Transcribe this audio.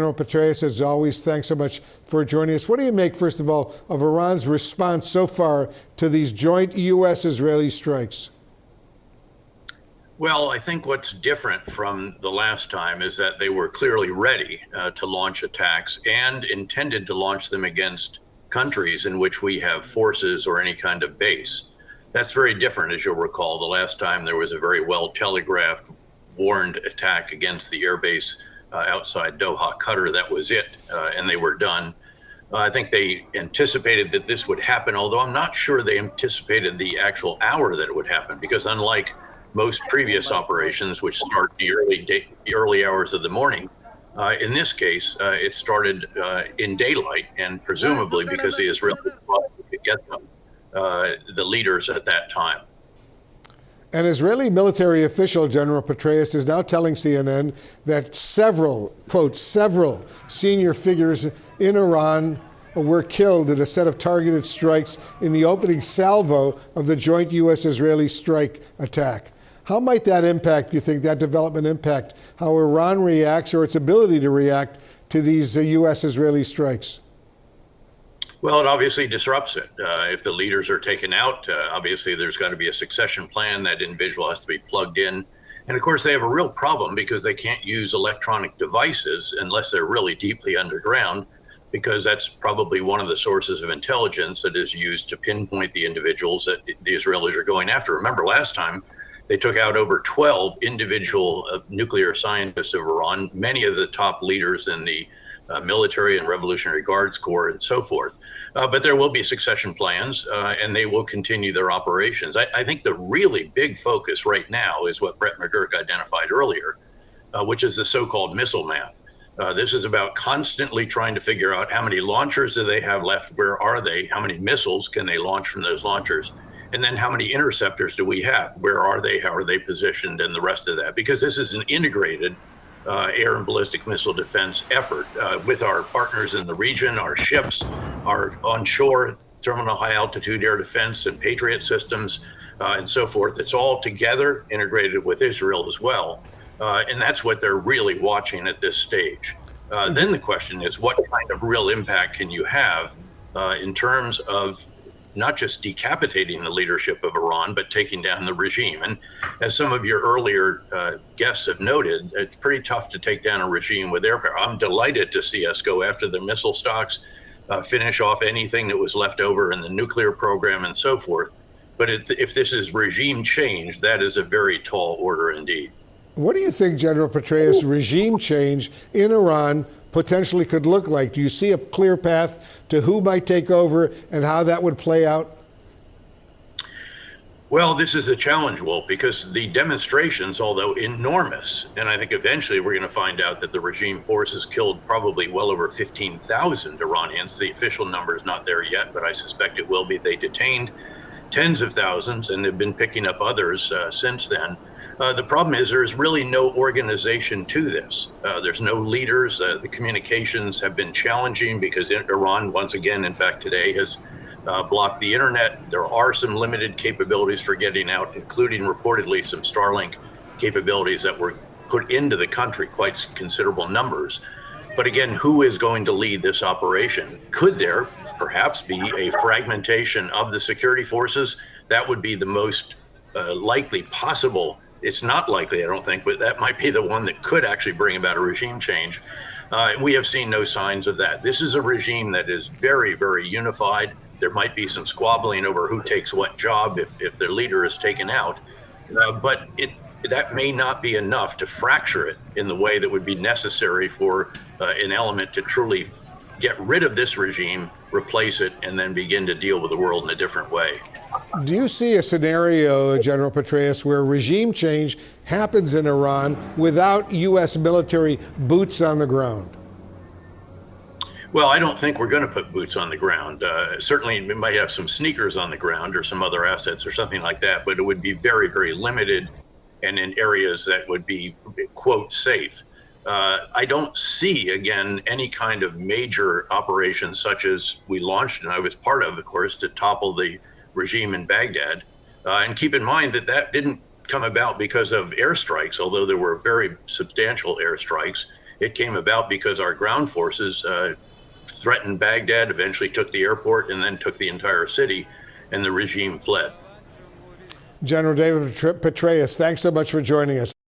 General Petraeus, as always, thanks so much for joining us. What do you make, first of all, of Iran's response so far to these joint U.S.-Israeli strikes? Well, I think what's different from the last time is that they were clearly ready to launch attacks and intended to launch them against countries in which we have forces or any kind of base. That's very different, as you'll recall. The last time there was a very well telegraphed, warned attack against the airbase outside Doha, Qatar. That was it, and they were done. I think they anticipated that this would happen, although I'm not sure they anticipated the actual hour that it would happen, because unlike most previous operations, which start the early hours of the morning, in this case, it started in daylight, and presumably because the Israelis thought they could get them, the leaders at that time. An Israeli military official, General Petraeus, is now telling CNN that several, quote, several senior figures in Iran were killed in a set of targeted strikes in the opening salvo of the joint U.S.-Israeli strike attack. How might that impact, you think, that development impact, how Iran reacts or its ability to react to these U.S.-Israeli strikes? Well, it obviously disrupts it. If the leaders are taken out, obviously there's got to be a succession plan. That individual has to be plugged in. And of course, they have a real problem because they can't use electronic devices unless they're really deeply underground, because that's probably one of the sources of intelligence that is used to pinpoint the individuals that the Israelis are going after. Remember, last time they took out over 12 individual nuclear scientists of Iran, many of the top leaders in the military and Revolutionary Guards Corps and so forth. But there will be succession plans and they will continue their operations. I think the really big focus right now is what Brett McGurk identified earlier, which is the so-called missile math. This is about constantly trying to figure out how many launchers do they have left, where are they, how many missiles can they launch from those launchers, and then how many interceptors do we have, where are they, how are they positioned, and the rest of that. Because this is an integrated air and ballistic missile defense effort with our partners in the region, our ships, our onshore terminal high altitude air defense and Patriot systems and so forth. It's all together integrated with Israel as well. And that's what they're really watching at this stage. Then the question is, what kind of real impact can you have in terms of not just decapitating the leadership of Iran, but taking down the regime? And as some of your earlier guests have noted, it's pretty tough to take down a regime with air power. I'm delighted to see us go after the missile stocks, finish off anything that was left over in the nuclear program and so forth. But if this is regime change, that is a very tall order indeed. What do you think, General Petraeus, regime change in Iran potentially could look like? Do you see a clear path to who might take over and how that would play out? Well, this is a challenge, Wolf, because the demonstrations, although enormous, and I think eventually we're going to find out that the regime forces killed probably well over 15,000 Iranians. The official number is not there yet, but I suspect it will be. They detained tens of thousands, and they've been picking up others since then. The problem is there's really no organization to this. There's no leaders. The communications have been challenging because Iran, once again, in fact, today has blocked the internet. There are some limited capabilities for getting out, including reportedly some Starlink capabilities that were put into the country, quite considerable numbers. But again, who is going to lead this operation? Could there perhaps be a fragmentation of the security forces? That would be the most likely possible. It's not likely, I don't think, but that might be the one that could actually bring about a regime change. We have seen no signs of that. This is a regime that is very, very unified. There might be some squabbling over who takes what job if their leader is taken out, but that may not be enough to fracture it in the way that would be necessary for an element to truly get rid of this regime, replace it, and then begin to deal with the world in a different way. Do you see a scenario, General Petraeus, where regime change happens in Iran without U.S. military boots on the ground? Well, I don't think we're going to put boots on the ground. Certainly, we might have some sneakers on the ground or some other assets or something like that, but it would be very, very limited and in areas that would be, quote, safe. I don't see, again, any kind of major operation such as we launched, and I was part of course, to topple the regime in Baghdad. And keep in mind that that didn't come about because of airstrikes, although there were very substantial airstrikes. It came about because our ground forces threatened Baghdad, eventually took the airport, and then took the entire city, and the regime fled. General David Petraeus, thanks so much for joining us.